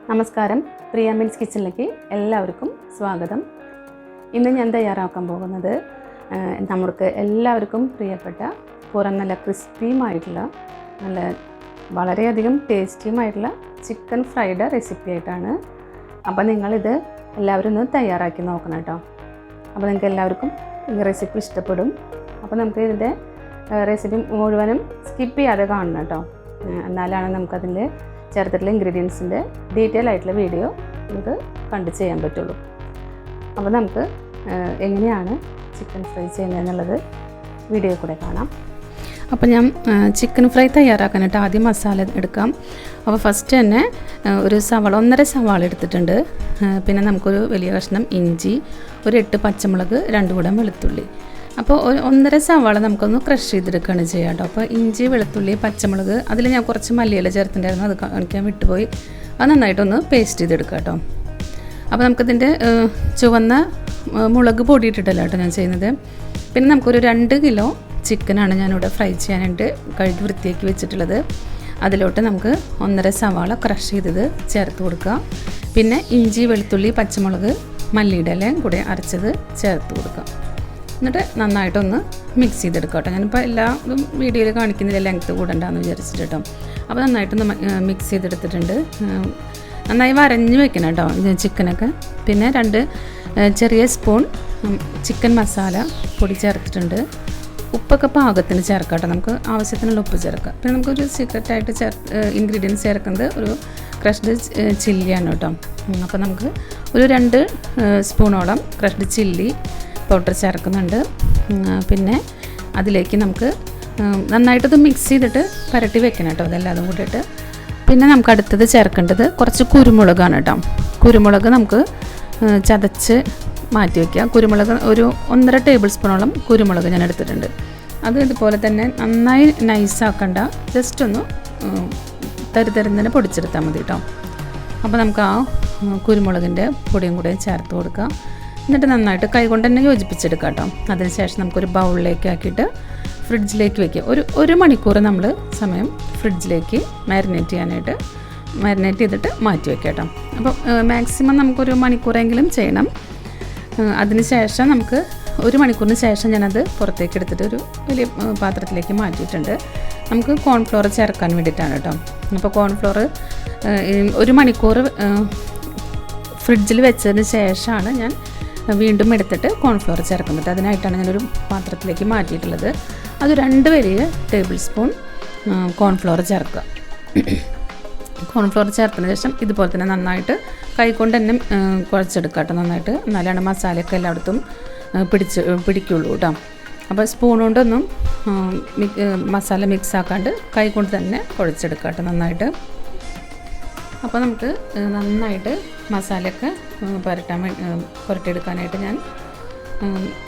നമസ്കാരം, പ്രിയ മിൽസ് കിച്ചണിലേക്ക് എല്ലാവർക്കും സ്വാഗതം. ഇന്ന് ഞാൻ തയ്യാറാക്കാൻ പോകുന്നത് നമുക്ക് എല്ലാവർക്കും പ്രിയപ്പെട്ട പുറം നല്ല ക്രിസ്പിയുമായിട്ടുള്ള വളരെയധികം ടേസ്റ്റിയുമായിട്ടുള്ള ചിക്കൻ ഫ്രൈഡ് റെസിപ്പി ആയിട്ടാണ്. അപ്പോൾ നിങ്ങളിത് എല്ലാവരും ഒന്ന് തയ്യാറാക്കി നോക്കണം കേട്ടോ. അപ്പോൾ നിങ്ങൾക്ക് എല്ലാവർക്കും ഈ റെസിപ്പി ഇഷ്ടപ്പെടും. അപ്പോൾ നമുക്ക് ഇതിൻ്റെ റെസിപ്പി മുഴുവനും സ്കിപ്പ് ചെയ്യാതെ കാണണം കേട്ടോ. എന്നാലാണ് നമുക്കതിൽ ചേർത്തിട്ടുള്ള ഇൻഗ്രീഡിയൻസിൻ്റെ ഡീറ്റെയിൽ ആയിട്ടുള്ള വീഡിയോ നമുക്ക് കണ്ടു ചെയ്യാൻ പറ്റുള്ളൂ. അപ്പോൾ നമുക്ക് എങ്ങനെയാണ് ചിക്കൻ ഫ്രൈ ചെയ്യുന്നതെന്നുള്ളത് വീഡിയോ കൂടെ കാണാം. അപ്പോൾ ഞാൻ ചിക്കൻ ഫ്രൈ തയ്യാറാക്കാനായിട്ട് ആദ്യം മസാല എടുക്കാം. അപ്പോൾ ഫസ്റ്റ് തന്നെ ഒരു സവാള 1.5 സവാള എടുത്തിട്ടുണ്ട്. പിന്നെ നമുക്കൊരു വലിയ കഷ്ണം ഇഞ്ചി, ഒരു 8 പച്ചമുളക്, 2 കുടം വെളുത്തുള്ളി. അപ്പോൾ 1.5 സവാള നമുക്കൊന്ന് ക്രഷ് ചെയ്തെടുക്കുകയാണ് ചെയ്യുക കേട്ടോ. അപ്പോൾ ഇഞ്ചി, വെളുത്തുള്ളി, പച്ചമുളക്, അതിൽ ഞാൻ കുറച്ച് മല്ലിയില ചേർത്തിട്ടുണ്ടായിരുന്നു, അത് കാണിക്കാൻ വിട്ടുപോയി. അത് നന്നായിട്ടൊന്ന് പേസ്റ്റ് ചെയ്തെടുക്കുക കേട്ടോ. അപ്പോൾ നമുക്കിതിൻ്റെ ചുവന്ന മുളക് പൊടിയിട്ടിട്ടല്ല കേട്ടോ ഞാൻ ചെയ്യുന്നത്. പിന്നെ നമുക്കൊരു 2 കിലോ ചിക്കനാണ് ഞാനിവിടെ ഫ്രൈ ചെയ്യാനായിട്ട് കഴുകി വൃത്തിയാക്കി വെച്ചിട്ടുള്ളത്. അതിലോട്ട് നമുക്ക് 1.5 സവാള ക്രഷ് ചെയ്തത് ചേർത്ത് കൊടുക്കുക. പിന്നെ ഇഞ്ചി, വെളുത്തുള്ളി, പച്ചമുളക്, മല്ലിയുടെ ഇല കൂടെ അരച്ചത് ചേർത്ത് കൊടുക്കുക. എന്നിട്ട് നന്നായിട്ടൊന്ന് മിക്സ് ചെയ്തെടുക്കുക കേട്ടോ. ഞാനിപ്പോൾ എല്ലാതും വീഡിയോയിൽ കാണിക്കുന്നില്ല, ലെങ്ത്ത് കൂടണ്ടെന്ന് വിചാരിച്ചിട്ട് കേട്ടോ. അപ്പോൾ നന്നായിട്ടൊന്ന് മിക്സ് ചെയ്തെടുത്തിട്ടുണ്ട്. നന്നായി വരഞ്ഞ് വെക്കണം കേട്ടോ ചിക്കനൊക്കെ. പിന്നെ 2 ചെറിയ സ്പൂൺ ചിക്കൻ മസാല പൊടി ചേർത്തിട്ടുണ്ട്. ഉപ്പൊക്കെ പാകത്തിന് ചേർക്കാം കേട്ടോ. നമുക്ക് ആവശ്യത്തിനുള്ള ഉപ്പ് ചേർക്കാം. പിന്നെ നമുക്കൊരു സീക്രട്ടായിട്ട് ഇൻഗ്രീഡിയൻസ് ചേർക്കുന്നത് ഒരു ക്രഷ്ഡ് ചില്ലിയാണ് കേട്ടോ. അപ്പോൾ നമുക്ക് ഒരു 2 സ്പൂണോളം ക്രഷ്ഡ് ചില്ലി പൗഡർ ചേർക്കുന്നുണ്ട്. പിന്നെ അതിലേക്ക് നമുക്ക് നന്നായിട്ടത് മിക്സ് ചെയ്തിട്ട് പുരട്ടി വെക്കണം കേട്ടോ, അതെല്ലാം കൂട്ടിയിട്ട്. പിന്നെ നമുക്ക് അടുത്തത് ചേർക്കേണ്ടത് കുറച്ച് കുരുമുളകാണ് കേട്ടോ. കുരുമുളക് നമുക്ക് ചതച്ച് മാറ്റി വയ്ക്കുക. കുരുമുളക് ഒരു 1.5 ടേബിൾ സ്പൂണോളം കുരുമുളക് ഞാൻ എടുത്തിട്ടുണ്ട്. അത് ഇതുപോലെ തന്നെ നന്നായി നൈസാക്കണ്ട, ജസ്റ്റ് ഒന്ന് തരുതരുന്നതിന് പൊടിച്ചെടുത്താൽ മതി കേട്ടോ. അപ്പോൾ നമുക്ക് ആ കുരുമുളകിൻ്റെ പൊടിയും കൂടെ ചേർത്ത് കൊടുക്കുക. എന്നിട്ട് നന്നായിട്ട് കൈകൊണ്ട് തന്നെ യോജിപ്പിച്ചെടുക്കുക കേട്ടോ. അതിനുശേഷം നമുക്കൊരു ബൗളിലേക്ക് ആക്കിയിട്ട് ഫ്രിഡ്ജിലേക്ക് വയ്ക്കുക. ഒരു മണിക്കൂർ നമ്മൾ സമയം ഫ്രിഡ്ജിലേക്ക് മാരിനേറ്റ് ചെയ്തിട്ട് മാറ്റി വയ്ക്കുക കേട്ടോ. അപ്പോൾ മാക്സിമം നമുക്കൊരു മണിക്കൂറെങ്കിലും ചെയ്യണം. അതിന് ശേഷം നമുക്ക് 1 മണിക്കൂറിന് ശേഷം ഞാനത് പുറത്തേക്ക് എടുത്തിട്ട് ഒരു വലിയ പാത്രത്തിലേക്ക് മാറ്റിയിട്ടുണ്ട്. നമുക്ക് കോൺഫ്ലോർ ചേർക്കാൻ വേണ്ടിയിട്ടാണ് കേട്ടോ. അപ്പോൾ കോൺഫ്ലോർ 1 മണിക്കൂർ ഫ്രിഡ്ജിൽ വെച്ചതിന് ശേഷമാണ് ഞാൻ വീണ്ടും എടുത്തിട്ട് കോൺഫ്ലോർ ചേർക്കുന്നത്. അതിനായിട്ടാണ് ഞാനൊരു പാത്രത്തിലേക്ക് മാറ്റിയിട്ടുള്ളത്. അത് 2 വലിയ ടേബിൾ സ്പൂൺ കോൺഫ്ലോർ ചേർക്കുക. കോൺഫ്ലോർ ചേർത്തതിന് ശേഷം ഇതുപോലെ തന്നെ നന്നായിട്ട് കൈകൊണ്ട് തന്നെ കുഴച്ചെടുക്കുക കേട്ടോ നന്നായിട്ട്. എന്നാലാണ് മസാലയൊക്കെ എല്ലായിടത്തും പിടിക്കുള്ളൂ കേട്ടോ. അപ്പോൾ സ്പൂൺ കൊണ്ടൊന്നും മസാല മിക്സ് ആക്കാണ്ട് കൈകൊണ്ട് തന്നെ കുഴച്ചെടുക്കുക കേട്ടോ നന്നായിട്ട്. അപ്പോൾ നമുക്ക് നന്നായിട്ട് മസാലയൊക്കെ പുരട്ടിയെടുക്കാനായിട്ട് ഞാൻ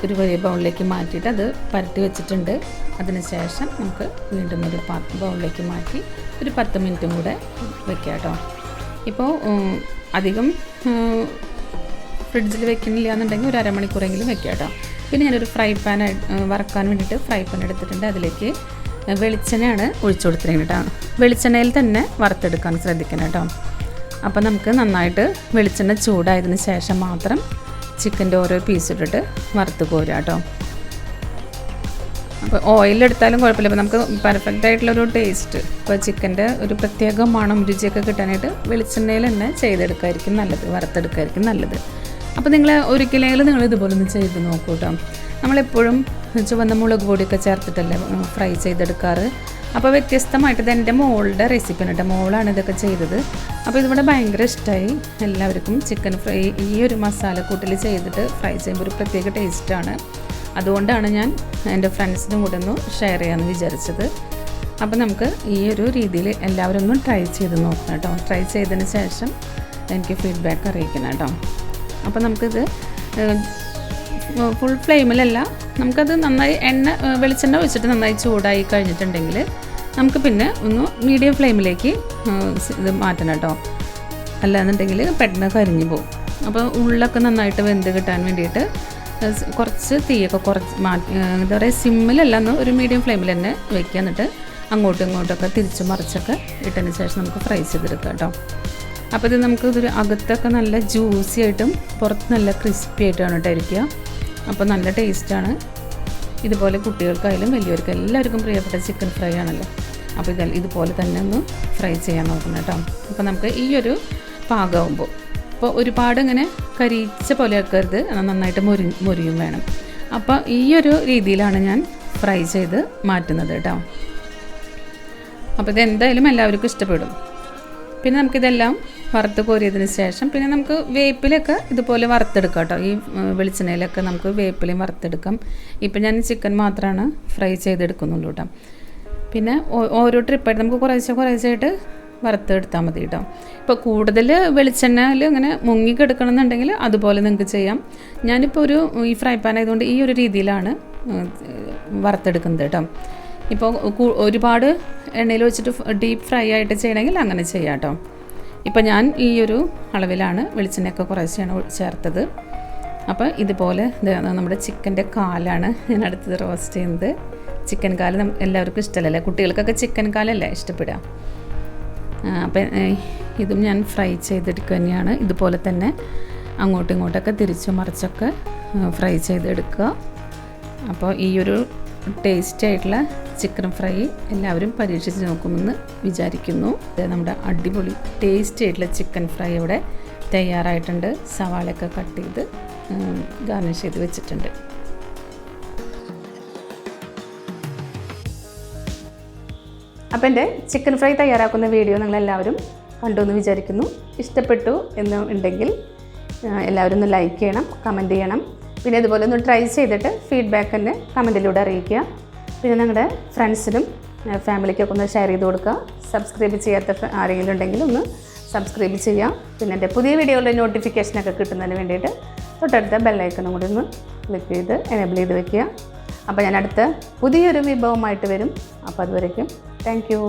ഒരു വലിയ ബൗളിലേക്ക് മാറ്റിയിട്ട് അത് പുരട്ടി വെച്ചിട്ടുണ്ട്. അതിനുശേഷം നമുക്ക് വീണ്ടും ഒരു ബൗളിലേക്ക് മാറ്റി ഒരു 10 മിനിറ്റും കൂടെ വെക്കുക കേട്ടോ. ഇപ്പോൾ അധികം ഫ്രിഡ്ജിൽ വെക്കുന്നില്ല എന്നുണ്ടെങ്കിൽ ഒരു അരമണിക്കൂറെങ്കിലും വെക്കുക കേട്ടോ. പിന്നെ ഞാനൊരു ഫ്രൈ പാൻ വറക്കാൻ വേണ്ടിയിട്ട് ഫ്രൈ പാൻ എടുത്തിട്ടുണ്ട്. അതിലേക്ക് വെളിച്ചെണ്ണയാണ് ഒഴിച്ചു കൊടുത്തിരിക്കുന്നത് കേട്ടോ. വെളിച്ചെണ്ണയിൽ തന്നെ വറുത്തെടുക്കാൻ ശ്രദ്ധിക്കണം കേട്ടോ. അപ്പോൾ നമുക്ക് നന്നായിട്ട് വെളിച്ചെണ്ണ ചൂടായതിന് ശേഷം മാത്രം ചിക്കൻ്റെ ഓരോ പീസ് ഇട്ടിട്ട് വറുത്ത് കോരുക കേട്ടോ. അപ്പോൾ ഓയിലെടുത്താലും കുഴപ്പമില്ല. അപ്പോൾ നമുക്ക് പെർഫെക്റ്റ് ആയിട്ടുള്ളൊരു ടേസ്റ്റ്, ഇപ്പോൾ ചിക്കൻ്റെ ഒരു പ്രത്യേക മണം രുചിയൊക്കെ കിട്ടാനായിട്ട് വെളിച്ചെണ്ണയിൽ തന്നെ ചെയ്തെടുക്കായിരിക്കും നല്ലത്, വറുത്തെടുക്കായിരിക്കും നല്ലത്. അപ്പോൾ നിങ്ങൾ ഒരിക്കലെങ്കിലും നിങ്ങൾ ഇതുപോലെ ഒന്ന് ചെയ്ത് നോക്കൂ കേട്ടോ. നമ്മളെപ്പോഴും ചുവന്ന മുളക് പൊടിയൊക്കെ ചേർത്തിട്ടല്ലേ ഫ്രൈ ചെയ്തെടുക്കാറ്. അപ്പോൾ വ്യത്യസ്തമായിട്ട് ഇത് എൻ്റെ മോളുടെ റെസിപ്പിയാണ് കേട്ടോ. മോളാണ് ഇതൊക്കെ ചെയ്തത്. അപ്പോൾ ഇതിവിടെ ഭയങ്കര ഇഷ്ടമായി എല്ലാവർക്കും. ചിക്കൻ ഫ്രൈ ഈ ഒരു മസാലക്കൂട്ടിൽ ചെയ്തിട്ട് ഫ്രൈ ചെയ്യുമ്പോൾ ഒരു പ്രത്യേക ടേസ്റ്റാണ്. അതുകൊണ്ടാണ് ഞാൻ എൻ്റെ ഫ്രണ്ട്സിനും കൂടെ ഒന്ന് ഷെയർ ചെയ്യാമെന്ന് വിചാരിച്ചത്. അപ്പോൾ നമുക്ക് ഈ ഒരു രീതിയിൽ എല്ലാവരും ഒന്ന് ട്രൈ ചെയ്ത് നോക്കണം കേട്ടോ. ട്രൈ ചെയ്തതിന് ശേഷം എനിക്ക് ഫീഡ്ബാക്ക് അറിയിക്കണം കേട്ടോ. അപ്പോൾ നമുക്കിത് ഫുൾ ഫ്ലെയിമിലല്ല, നമുക്കത് നന്നായി വെളിച്ചെണ്ണ ഒഴിച്ചിട്ട് നന്നായി ചൂടായി കഴിഞ്ഞിട്ടുണ്ടെങ്കിൽ നമുക്ക് പിന്നെ ഒന്ന് മീഡിയം ഫ്ലെയിമിലേക്ക് ഇത് മാറ്റണം കേട്ടോ. അല്ലാന്നുണ്ടെങ്കിൽ പെട്ടെന്ന് കരിഞ്ഞു പോകും. അപ്പോൾ ഉള്ളൊക്കെ നന്നായിട്ട് വെന്ത് കിട്ടാൻ വേണ്ടിയിട്ട് കുറച്ച് തീയൊക്കെ എന്താ പറയുക, സിമ്മിലല്ല, ഒരു മീഡിയം ഫ്ലെയിമിൽ തന്നെ വെക്കുക. എന്നിട്ട് അങ്ങോട്ടും ഇങ്ങോട്ടൊക്കെ തിരിച്ച് മറിച്ചൊക്കെ ഇട്ടതിന് ശേഷം നമുക്ക് ഫ്രൈ ചെയ്തെടുക്കാം കേട്ടോ. അപ്പോൾ ഇത് നമുക്ക് ഇതൊരു അകത്തൊക്കെ നല്ല ജ്യൂസി ആയിട്ടും പുറത്ത് നല്ല ക്രിസ്പി ആയിട്ടാണ് കേട്ടോ ഇരിക്കുക. അപ്പോൾ നല്ല ടേസ്റ്റാണ്. ഇതുപോലെ കുട്ടികൾക്കായാലും വലിയവർക്കും എല്ലാവർക്കും പ്രിയപ്പെട്ട ചിക്കൻ ഫ്രൈ ആണല്ലോ. അപ്പോൾ ഇതുപോലെ തന്നെ ഒന്ന് ഫ്രൈ ചെയ്യാൻ നോക്കണം കേട്ടോ. അപ്പോൾ നമുക്ക് ഈ ഒരു പാകമാകുമ്പോൾ അപ്പോൾ ഒരുപാട് ഇങ്ങനെ കരിച്ച പോലെ ആക്കരുത്, നന്നായിട്ട് മൊരിയും വേണം. അപ്പോൾ ഈ ഒരു രീതിയിലാണ് ഞാൻ ഫ്രൈ ചെയ്ത് മാറ്റുന്നത് കേട്ടോ. അപ്പോൾ ഇതെന്തായാലും എല്ലാവർക്കും ഇഷ്ടപ്പെടും. പിന്നെ നമുക്കിതെല്ലാം വറുത്ത് കോരിയതിന് ശേഷം പിന്നെ നമുക്ക് വേപ്പിലൊക്കെ ഇതുപോലെ വറുത്തെടുക്കാം കേട്ടോ. ഈ വെളിച്ചെണ്ണയിലൊക്കെ നമുക്ക് വേപ്പിലയും വറുത്തെടുക്കാം. ഇപ്പം ഞാൻ ചിക്കൻ മാത്രമാണ് ഫ്രൈ ചെയ്തെടുക്കുന്നുള്ളൂ കേട്ടോ. പിന്നെ ഓരോ ട്രിപ്പായിട്ട് നമുക്ക് കുറേശ്ശായിട്ട് വറുത്തെടുത്താൽ മതി കേട്ടോ. ഇപ്പോൾ കൂടുതൽ വെളിച്ചെണ്ണയിൽ ഇങ്ങനെ മുങ്ങിക്കെടുക്കണമെന്നുണ്ടെങ്കിൽ അതുപോലെ നിങ്ങൾക്ക് ചെയ്യാം. ഞാനിപ്പോൾ ഈ ഫ്രൈ പാൻ ആയതുകൊണ്ട് ഈ ഒരു രീതിയിലാണ് വറുത്തെടുക്കുന്നത് കേട്ടോ. ഇപ്പോൾ ഒരുപാട് എണ്ണയിൽ വെച്ചിട്ട് ഡീപ്പ് ഫ്രൈ ആയിട്ട് ചെയ്യണമെങ്കിൽ അങ്ങനെ ചെയ്യാം കേട്ടോ. ഇപ്പോൾ ഞാൻ ഈ ഒരു അളവിലാണ് വെളിച്ചെണ്ണയൊക്കെ കുറച്ചാണ് ചേർത്തത്. അപ്പോൾ ഇതുപോലെ നമ്മുടെ ചിക്കൻ്റെ കാലാണ് ഞാൻ അടുത്തത് റോസ്റ്റ് ചെയ്യുന്നത്. ചിക്കൻ കാല് എല്ലാവർക്കും ഇഷ്ടമല്ലേ, കുട്ടികൾക്കൊക്കെ ചിക്കൻ കാലല്ലേ ഇഷ്ടപ്പെടുക. അപ്പം ഇതും ഞാൻ ഫ്രൈ ചെയ്തെടുക്കുക തന്നെയാണ്. ഇതുപോലെ തന്നെ അങ്ങോട്ടും ഇങ്ങോട്ടൊക്കെ തിരിച്ചും മറിച്ചൊക്കെ ഫ്രൈ ചെയ്തെടുക്കുക. അപ്പോൾ ഈ ഒരു ടേസ്റ്റി ആയിട്ടുള്ള ചിക്കൻ ഫ്രൈ എല്ലാവരും പരീക്ഷിച്ച് നോക്കുമെന്ന് വിചാരിക്കുന്നു. നമ്മുടെ അടിപൊളി ടേസ്റ്റി ആയിട്ടുള്ള ചിക്കൻ ഫ്രൈ ഇവിടെ തയ്യാറായിട്ടുണ്ട്. സവാളയൊക്കെ കട്ട് ചെയ്ത് ഗാർണിഷ് ചെയ്ത് വെച്ചിട്ടുണ്ട്. അപ്പോൾ എൻ്റെ ചിക്കൻ ഫ്രൈ തയ്യാറാക്കുന്ന വീഡിയോ നിങ്ങളെല്ലാവരും കണ്ടു എന്ന് വിചാരിക്കുന്നു. ഇഷ്ടപ്പെട്ടു എന്ന് ഉണ്ടെങ്കിൽ എല്ലാവരും ഒന്ന് ലൈക്ക് ചെയ്യണം, കമൻറ്റ് ചെയ്യണം. പിന്നെ ഇതുപോലെ ഒന്ന് ട്രൈ ചെയ്തിട്ട് ഫീഡ്ബാക്ക് തന്നെ കമൻറ്റിലൂടെ അറിയിക്കുക. പിന്നെ നിങ്ങളുടെ ഫ്രണ്ട്സിനും ഫാമിലിക്കൊക്കെ ഒന്ന് ഷെയർ ചെയ്ത് കൊടുക്കുക. സബ്സ്ക്രൈബ് ചെയ്യാത്ത ആരെങ്കിലും ഉണ്ടെങ്കിൽ ഒന്ന് സബ്സ്ക്രൈബ് ചെയ്യുക. പിന്നെ എൻ്റെ പുതിയ വീഡിയോകളുടെ നോട്ടിഫിക്കേഷനൊക്കെ കിട്ടുന്നതിന് വേണ്ടിയിട്ട് തൊട്ടടുത്ത ബെല്ലൈക്കണും കൂടി ഒന്ന് ക്ലിക്ക് ചെയ്ത് എനേബിൾ ചെയ്ത് വെക്കുക. അപ്പോൾ ഞാൻ അടുത്ത പുതിയൊരു വിഭവമായിട്ട് വരും. അപ്പോൾ അതുവരേക്കും താങ്ക് യു.